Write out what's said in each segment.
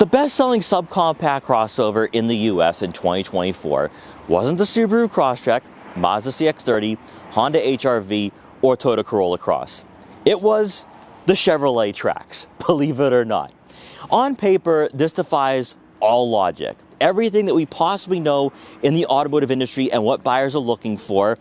The best-selling subcompact crossover in the US in 2024 wasn't the Subaru Crosstrek, Mazda CX-30, Honda HR-V, or Toyota Corolla Cross. It was the Chevrolet Trax, believe it or not. On paper, this defies all logic. Everything that we possibly know in the automotive industry and what buyers are looking for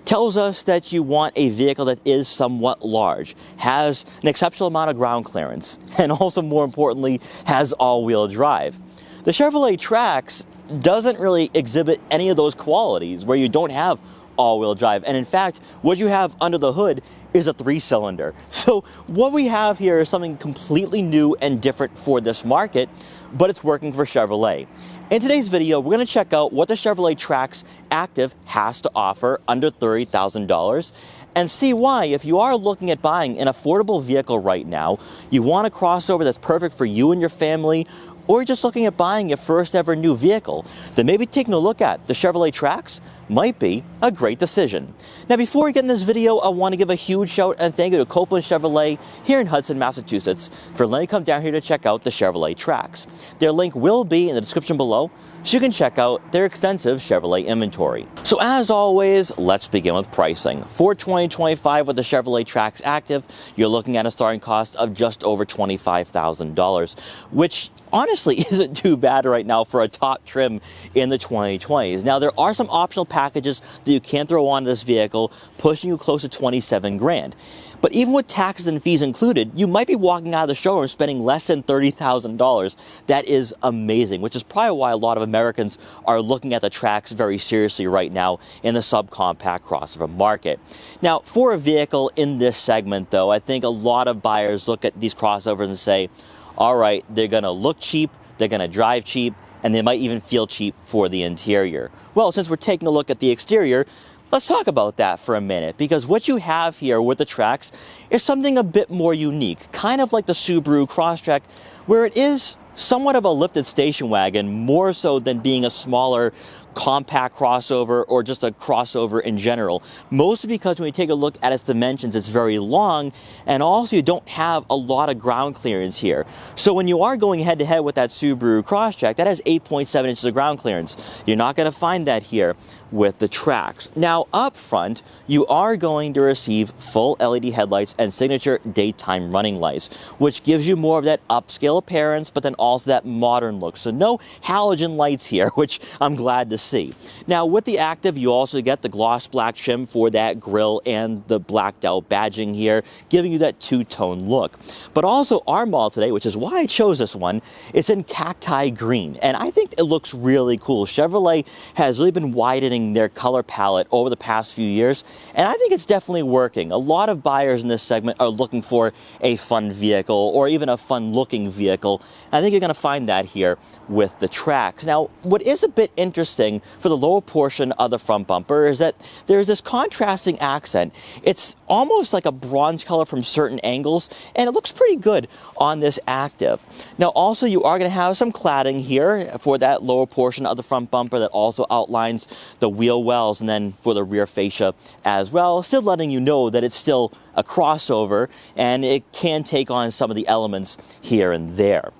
tells us that you want a vehicle that is somewhat large, has an exceptional amount of ground clearance, and also, more importantly, has all-wheel drive. The Chevrolet Trax doesn't really exhibit any of those qualities where you don't have all-wheel drive. And in fact, what you have under the hood is a 3-cylinder. So what we have here is something completely new and different for this market, but it's working for Chevrolet. In today's video, we're going to check out what the Chevrolet Trax Activ has to offer under $30,000 and see why, if you are looking at buying an affordable vehicle right now, you want a crossover that's perfect for you and your family, or you're just looking at buying your first ever new vehicle, then maybe taking a look at the Chevrolet Trax might be a great decision. Now, before we get in this video, I want to give a huge shout and thank you to Copeland Chevrolet here in Hudson, Massachusetts for letting me come down here to check out the Chevrolet Trax. Their link will be in the description below, so you can check out their extensive Chevrolet inventory. So as always, let's begin with pricing. For 2025 with the Chevrolet Trax Activ, you're looking at a starting cost of just over $25,000, which honestly isn't too bad right now for a top trim in the 2020s. Now, there are some optional packages that you can throw onto this vehicle, pushing you close to 27 grand. But even with taxes and fees included, you might be walking out of the showroom spending less than $30,000. That is amazing, which is probably why a lot of Americans are looking at the Trax very seriously right now in the subcompact crossover market. Now, for a vehicle in this segment, though, I think a lot of buyers look at these crossovers and say, all right, they're going to look cheap, they're going to drive cheap, and they might even feel cheap for the interior. Well, since we're taking a look at the exterior, let's talk about that for a minute, because what you have here with the Trax is something a bit more unique, kind of like the Subaru Crosstrek, where it is somewhat of a lifted station wagon, more so than being a smaller compact crossover or just a crossover in general. Mostly because when you take a look at its dimensions, it's very long, and also you don't have a lot of ground clearance here. So when you are going head to head with that Subaru Crosstrek, that has 8.7 inches of ground clearance. You're not going to find that here with the Trax. Now, up front, you are going to receive full LED headlights and signature daytime running lights, which gives you more of that upscale appearance, but then also that modern look. So no halogen lights here, which I'm glad to see. Now, with the Activ, you also get the gloss black trim for that grille and the blacked out badging here, giving you that two-tone look. But also our model today, which is why I chose this one, it's in cacti green, and I think it looks really cool. Chevrolet has really been widening their color palette over the past few years, and I think it's definitely working. A lot of buyers in this segment are looking for a fun vehicle or even a fun looking vehicle. I think you're going to find that here with the Trax. Now, what is a bit interesting for the lower portion of the front bumper is that there's this contrasting accent. It's almost like a bronze color from certain angles, and it looks pretty good on this Activ. Now, also, you are going to have some cladding here for that lower portion of the front bumper that also outlines the wheel wells, and then for the rear fascia as well, still letting you know that it's still a crossover and it can take on some of the elements here and there.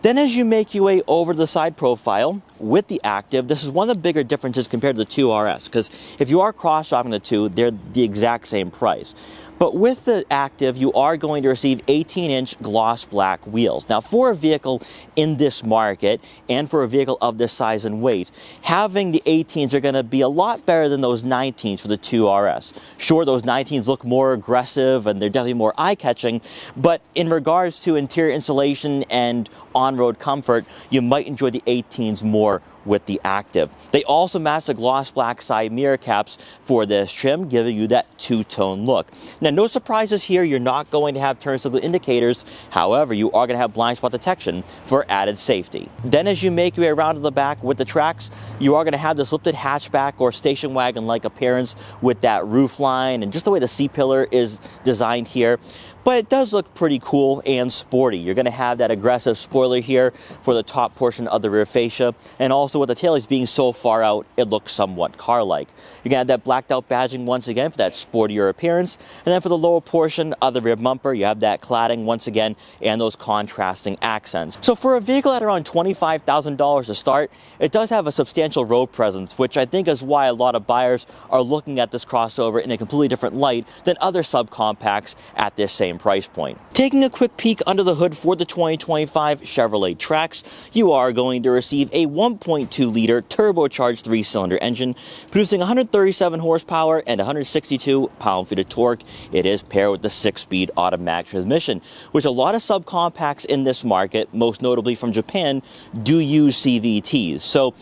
Then as you make your way over to the side profile with the Activ, this is one of the bigger differences compared to the 2RS, because if you are cross-shopping the two, they're the exact same price. But with the Activ, you are going to receive 18-inch gloss black wheels. Now, for a vehicle in this market and for a vehicle of this size and weight, having the 18s are going to be a lot better than those 19s for the 2RS. Sure, those 19s look more aggressive and they're definitely more eye-catching, but in regards to interior insulation and on-road comfort, you might enjoy the 18s more with the Activ. They also match the gloss black side mirror caps for this trim, giving you that two-tone look. Now, no surprises here, you're not going to have turn signal indicators. However, you are going to have blind spot detection for added safety. Then as you make your way around to the back with the Trax, you are going to have this lifted hatchback or station wagon-like appearance with that roof line and just the way the C-pillar is designed here. but it does look pretty cool and sporty. You're going to have that aggressive spoiler here for the top portion of the rear fascia, and also with the taillights being so far out, it looks somewhat car-like. You're going to have that blacked out badging once again for that sportier appearance, and then for the lower portion of the rear bumper, you have that cladding once again and those contrasting accents. So for a vehicle at around $25,000 to start, it does have a substantial road presence, which I think is why a lot of buyers are looking at this crossover in a completely different light than other subcompacts at this same price point. Taking a quick peek under the hood for the 2025 Chevrolet Trax, you are going to receive a 1.2-liter turbocharged 3-cylinder engine, producing 137 horsepower and 162 pound-feet of torque. It is paired with the 6-speed automatic transmission, which a lot of subcompacts in this market, most notably from Japan, do use CVTs. So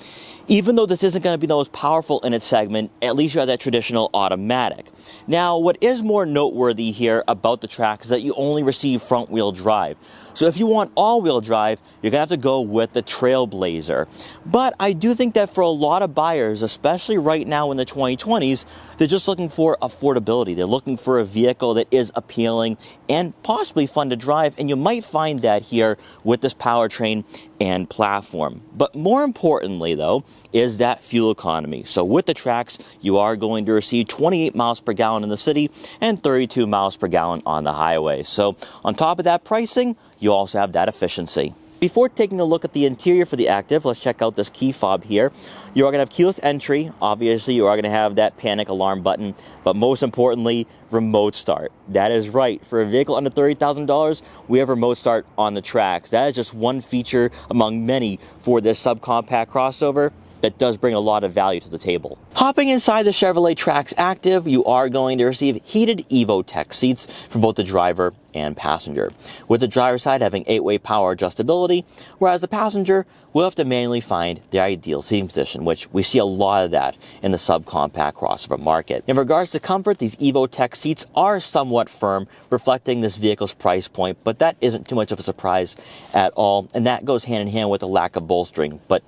even though this isn't going to be the most powerful in its segment, at least you have that traditional automatic. Now, what is more noteworthy here about the Trax is that you only receive front-wheel drive. So if you want all-wheel drive, you're going to have to go with the Trailblazer. But I do think that for a lot of buyers, especially right now in the 2020s, they're just looking for affordability. They're looking for a vehicle that is appealing and possibly fun to drive, and you might find that here with this powertrain and platform. But more importantly, though, is that fuel economy. So with the Trax, you are going to receive 28 miles per gallon in the city and 32 miles per gallon on the highway. So on top of that pricing, you also have that efficiency. Before taking a look at the interior for the Activ, let's check out this key fob here. You are going to have keyless entry. Obviously, you are going to have that panic alarm button, but most importantly, remote start. That is right. For a vehicle under $30,000, we have remote start on the Trax. That is just one feature among many for this subcompact crossover that does bring a lot of value to the table. Hopping inside the Chevrolet Trax Activ, you are going to receive heated EvoTech seats for both the driver and passenger, with the driver's side having 8-way power adjustability, whereas the passenger will have to manually find the ideal seating position, which we see a lot of that in the subcompact crossover market. In regards to comfort, these EvoTech seats are somewhat firm, reflecting this vehicle's price point, but that isn't too much of a surprise at all, and that goes hand in hand with the lack of bolstering. But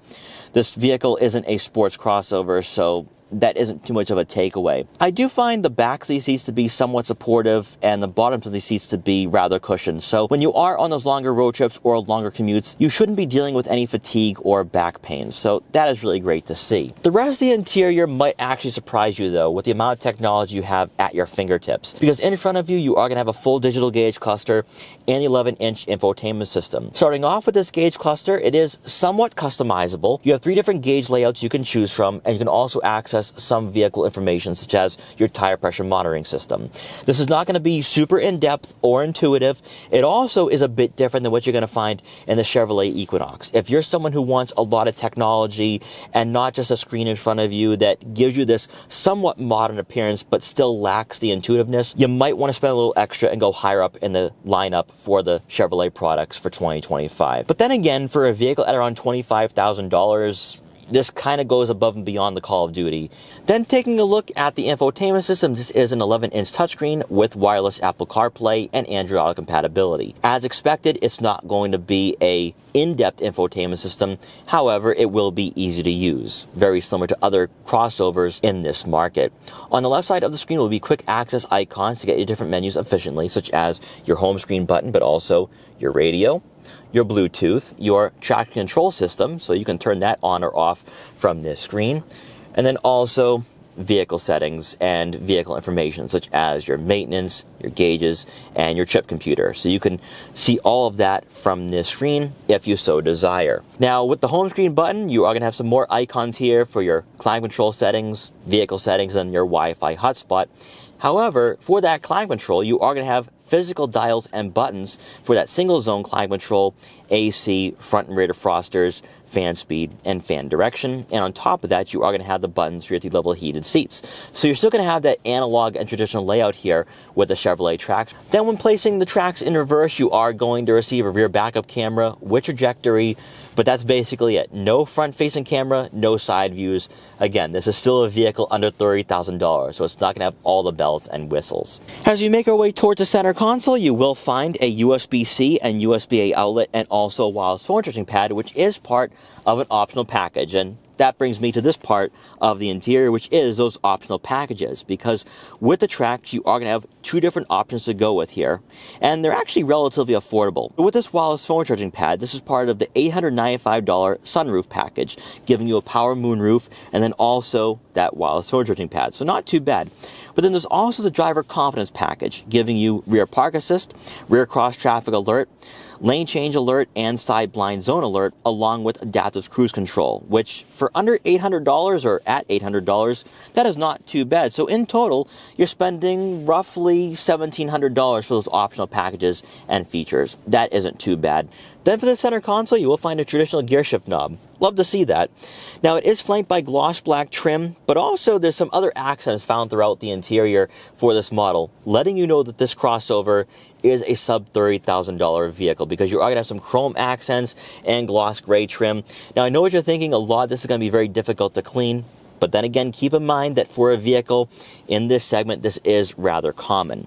this vehicle isn't a sports crossover, so that isn't too much of a takeaway. I do find the backs of these seats to be somewhat supportive and the bottoms of these seats to be rather cushioned. So when you are on those longer road trips or longer commutes, you shouldn't be dealing with any fatigue or back pain. So that is really great to see. The rest of the interior might actually surprise you though, with the amount of technology you have at your fingertips. Because in front of you, you are going to have a full digital gauge cluster and the 11-inch infotainment system. Starting off with this gauge cluster, it is somewhat customizable. You have 3 different gauge layouts you can choose from, and you can also access some vehicle information such as your tire pressure monitoring system. This is not going to be super in-depth or intuitive. It also is a bit different than what you're going to find in the Chevrolet Equinox. If you're someone who wants a lot of technology and not just a screen in front of you that gives you this somewhat modern appearance but still lacks the intuitiveness, you might want to spend a little extra and go higher up in the lineup for the Chevrolet products for 2025. But then again, for a vehicle at around $25,000, this kind of goes above and beyond the Call of Duty. Then taking a look at the infotainment system, this is an 11-inch touchscreen with wireless Apple CarPlay and Android Auto compatibility. As expected, it's not going to be a in-depth infotainment system. However, it will be easy to use, very similar to other crossovers in this market. On the left side of the screen will be quick access icons to get your different menus efficiently, such as your home screen button, but also your radio, your Bluetooth, your traction control system, so you can turn that on or off from this screen, and then also vehicle settings and vehicle information such as your maintenance, your gauges, and your trip computer. So you can see all of that from this screen if you so desire. Now with the home screen button, you are going to have some more icons here for your climate control settings, vehicle settings, and your Wi-Fi hotspot. However, for that climate control, you are going to have physical dials and buttons for that single zone climate control, AC, front and rear defrosters, fan speed, and fan direction. And on top of that, you are going to have the buttons for your 3-level heated seats. So you're still going to have that analog and traditional layout here with the Chevrolet Trax. Then when placing the Trax in reverse, you are going to receive a rear backup camera with trajectory, but that's basically it. No front-facing camera, no side views. Again, this is still a vehicle under $30,000, so it's not going to have all the bells and whistles. As you make our way towards the center console, you will find a USB-C and USB-A outlet and also a wireless phone charging pad, which is part of an optional package. And that brings me to this part of the interior, which is those optional packages, because with the Trax, you are going to have two different options to go with here, and they're actually relatively affordable. With this wireless phone charging pad, this is part of the $895 sunroof package, giving you a power moonroof, and then also that wireless phone charging pad, so not too bad. But then there's also the driver confidence package, giving you rear park assist, rear cross traffic alert, lane change alert, and side blind zone alert, along with adaptive cruise control, which for under $800 or at $800, that is not too bad. So in total, you're spending roughly $1,700 for those optional packages and features. That isn't too bad. Then for the center console, you will find a traditional gear shift knob. Love to see that. Now, it is flanked by gloss black trim, but also there's some other accents found throughout the interior for this model, letting you know that this crossover is a sub $30,000 vehicle, because you are going to have some chrome accents and gloss gray trim. Now, I know what you're thinking, a lot of this is going to be very difficult to clean, but then again, keep in mind that for a vehicle in this segment, this is rather common.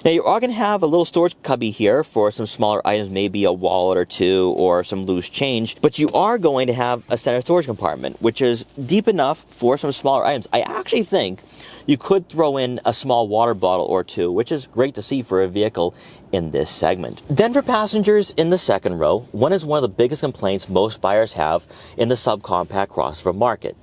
Now, you are going to have a little storage cubby here for some smaller items, maybe a wallet or two or some loose change, but you are going to have a center storage compartment, which is deep enough for some smaller items. I actually think you could throw in a small water bottle or two, which is great to see for a vehicle in this segment. Then for passengers in the second row, one of the biggest complaints most buyers have in the subcompact crossover market.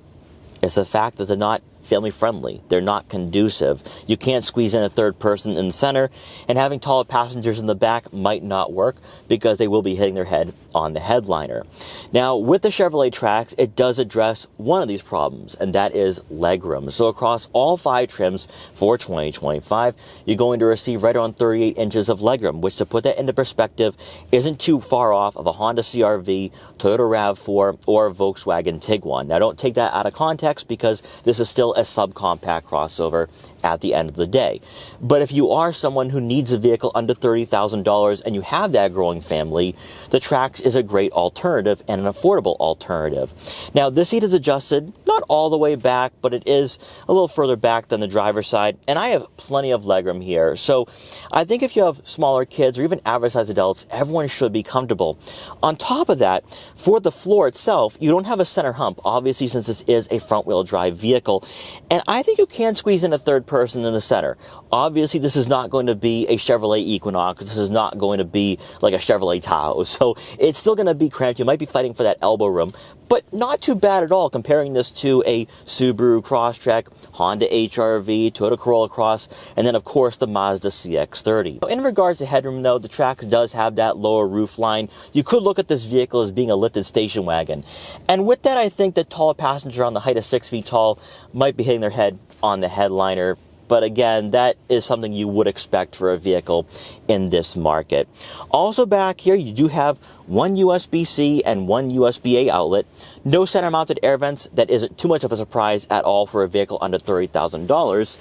It's the fact that they're not family friendly. They're not conducive. You can't squeeze in a third person in the center, and having taller passengers in the back might not work because they will be hitting their head on the headliner. Now, with the Chevrolet Trax, it does address one of these problems, and that is legroom. So across all 5 trims for 2025, you're going to receive right around 38 inches of legroom, which, to put that into perspective, isn't too far off of a Honda CR-V, Toyota RAV4, or a Volkswagen Tiguan. Now, don't take that out of context, because this is still a subcompact crossover at the end of the day. But if you are someone who needs a vehicle under $30,000 and you have that growing family, the Trax is a great alternative and an affordable alternative. Now, this seat is adjusted, not all the way back, but it is a little further back than the driver's side, and I have plenty of legroom here. So I think if you have smaller kids or even average-sized adults, everyone should be comfortable. On top of that, for the floor itself, you don't have a center hump, obviously, since this is a front-wheel drive vehicle, and I think you can squeeze in a third person in the center. Obviously, this is not going to be a Chevrolet Equinox. This is not going to be like a Chevrolet Tahoe. So it's still going to be cramped. You might be fighting for that elbow room, but not too bad at all comparing this to a Subaru Crosstrek, Honda HR-V, Toyota Corolla Cross, and then of course the Mazda CX-30. In regards to headroom though, the Trax does have that lower roof line. You could look at this vehicle as being a lifted station wagon. And with that, I think that taller passenger on the height of 6 feet tall might be hitting their head on the headliner. But again, that is something you would expect for a vehicle in this market. Also back here, you do have one USB-C and one USB-A outlet. No center-mounted air vents. That isn't too much of a surprise at all for a vehicle under $30,000.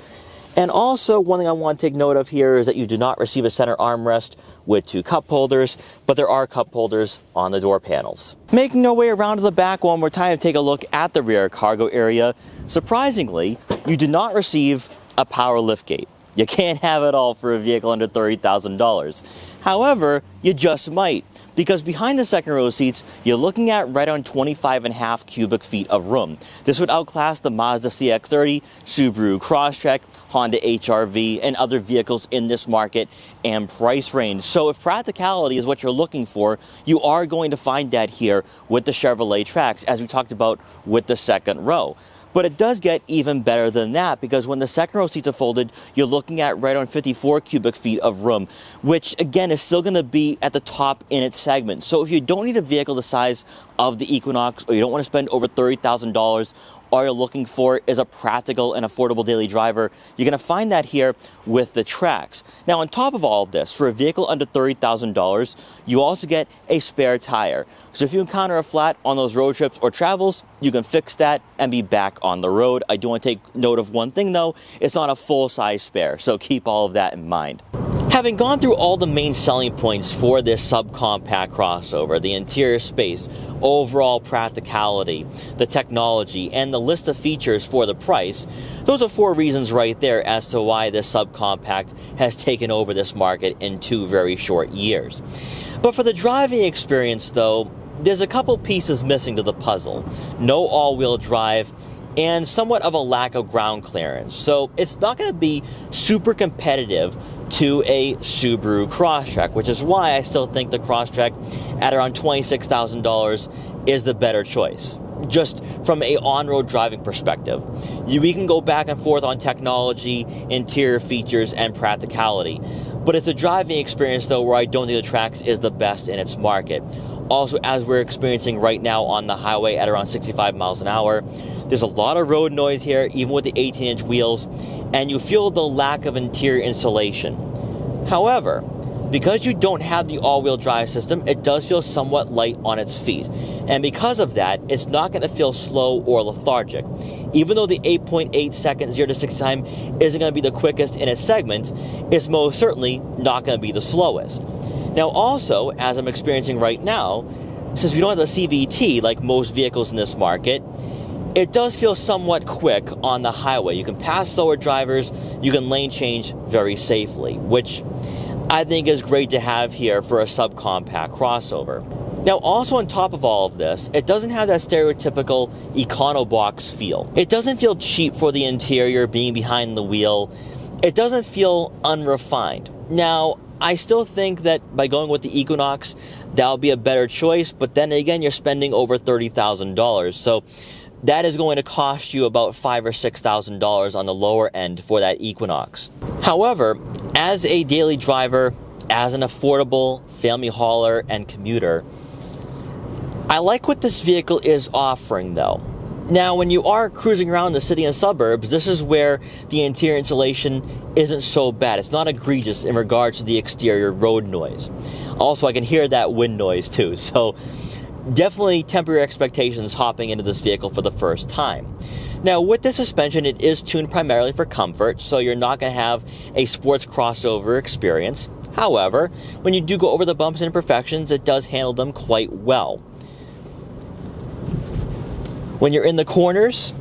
And also, one thing I want to take note of here is that you do not receive a center armrest with 2 cup holders, but there are cup holders on the door panels. Making our way around to the back one more time to take a look at the rear cargo area. Surprisingly, you do not receive a power liftgate. You can't have it all for a vehicle under $30,000. However, you just might, because behind the second row seats, you're looking at right on 25.5 cubic feet of room. This would outclass the Mazda CX-30, Subaru Crosstrek, Honda HR-V, and other vehicles in this market and price range. So if practicality is what you're looking for, you are going to find that here with the Chevrolet Trax, as we talked about with the second row. But it does get even better than that, because when the second row seats are folded, you're looking at right on 54 cubic feet of room, which again is still going to be at the top in its segment. So if you don't need a vehicle the size of the Equinox, or you don't want to spend over $30,000, all you're looking for is a practical and affordable daily driver, you're going to find that here with the Trax. Now, on top of all of this, for a vehicle under $30,000, you also get a spare tire. So if you encounter a flat on those road trips or travels, you can fix that and be back on the road. I do want to take note of one thing though, it's not a full-size spare, so keep all of that in mind. Having gone through all the main selling points for this subcompact crossover, the interior space, overall practicality, the technology, and the list of features for the price, those are 4 reasons right there as to why this subcompact has taken over this market in 2 very short years. But for the driving experience though, there's a couple pieces missing to the puzzle. No all-wheel drive, and somewhat of a lack of ground clearance. So it's not going to be super competitive to a Subaru Crosstrek, which is why I still think the Crosstrek at around $26,000 is the better choice, just from a on-road driving perspective. We can go back and forth on technology, interior features, and practicality. But it's a driving experience, though, where I don't think the Trax is the best in its market. Also, as we're experiencing right now on the highway at around 65 miles an hour, there's a lot of road noise here, even with the 18-inch wheels, and you feel the lack of interior insulation. However, because you don't have the all-wheel drive system, it does feel somewhat light on its feet. And because of that, it's not going to feel slow or lethargic. Even though the 8.8 second 0 to 60 time isn't going to be the quickest in its segment, it's most certainly not going to be the slowest. Now also, as I'm experiencing right now, since we don't have the CVT like most vehicles in this market, it does feel somewhat quick on the highway. You can pass slower drivers, you can lane change very safely, which I think is great to have here for a subcompact crossover. Now, also on top of all of this, it doesn't have that stereotypical econo-box feel. It doesn't feel cheap for the interior being behind the wheel. It doesn't feel unrefined. Now, I still think that by going with the Equinox, that'll be a better choice, but then again, you're spending over $30,000. So that is going to cost you about $5,000 or $6,000 on the lower end for that Equinox. However, as a daily driver, as an affordable family hauler and commuter, I like what this vehicle is offering though. Now, when you are cruising around the city and suburbs, this is where the interior insulation isn't so bad. It's not egregious in regards to the exterior road noise. Also, I can hear that wind noise too, so definitely temper your expectations hopping into this vehicle for the first time. Now, with this suspension, it is tuned primarily for comfort, so you're not going to have a sports crossover experience. However, when you do go over the bumps and imperfections, it does handle them quite well. When you're in the corners,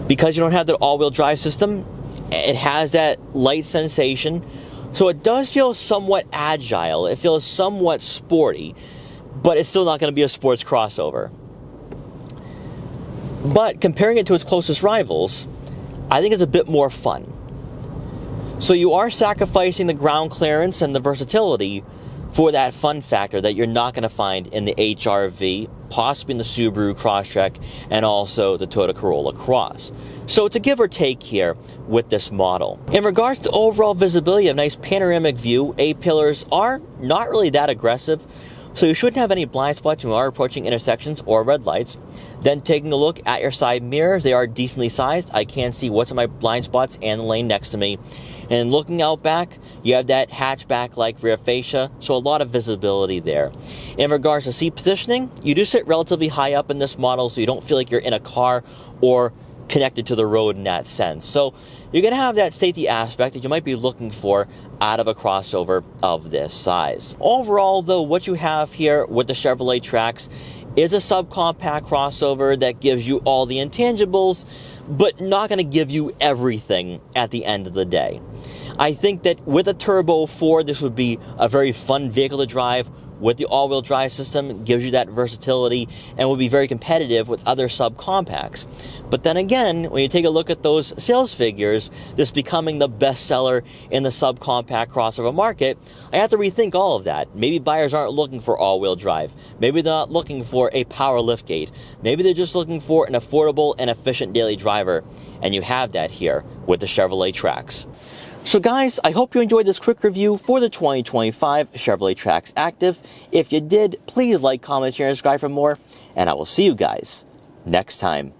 because you don't have the all-wheel drive system, it has that light sensation, so it does feel somewhat agile. It feels somewhat sporty, but it's still not going to be a sports crossover. But comparing it to its closest rivals, I think it's a bit more fun. So you are sacrificing the ground clearance and the versatility for that fun factor that you're not going to find in the HR-V, possibly in the Subaru Crosstrek, and also the Toyota Corolla Cross. So it's a give or take here with this model. In regards to overall visibility, a nice panoramic view. A-pillars are not really that aggressive, so you shouldn't have any blind spots when you are approaching intersections or red lights. Then taking a look at your side mirrors, they are decently sized. I can see what's in my blind spots and the lane next to me. And looking out back, you have that hatchback-like rear fascia, so a lot of visibility there. In regards to seat positioning, you do sit relatively high up in this model, so you don't feel like you're in a car or connected to the road in that sense. So you're going to have that safety aspect that you might be looking for out of a crossover of this size. Overall, though, what you have here with the Chevrolet Trax is a subcompact crossover that gives you all the intangibles, but not going to give you everything at the end of the day. I think that with a Turbo 4, this would be a very fun vehicle to drive. With the all-wheel drive system, it gives you that versatility and will be very competitive with other subcompacts. But then again, when you take a look at those sales figures, this becoming the best seller in the subcompact crossover market, I have to rethink all of that. Maybe buyers aren't looking for all-wheel drive. Maybe they're not looking for a power liftgate. Maybe they're just looking for an affordable and efficient daily driver. And you have that here with the Chevrolet Trax. So guys, I hope you enjoyed this quick review for the 2025 Chevrolet Trax Activ. If you did, please like, comment, share, and subscribe for more, and I will see you guys next time.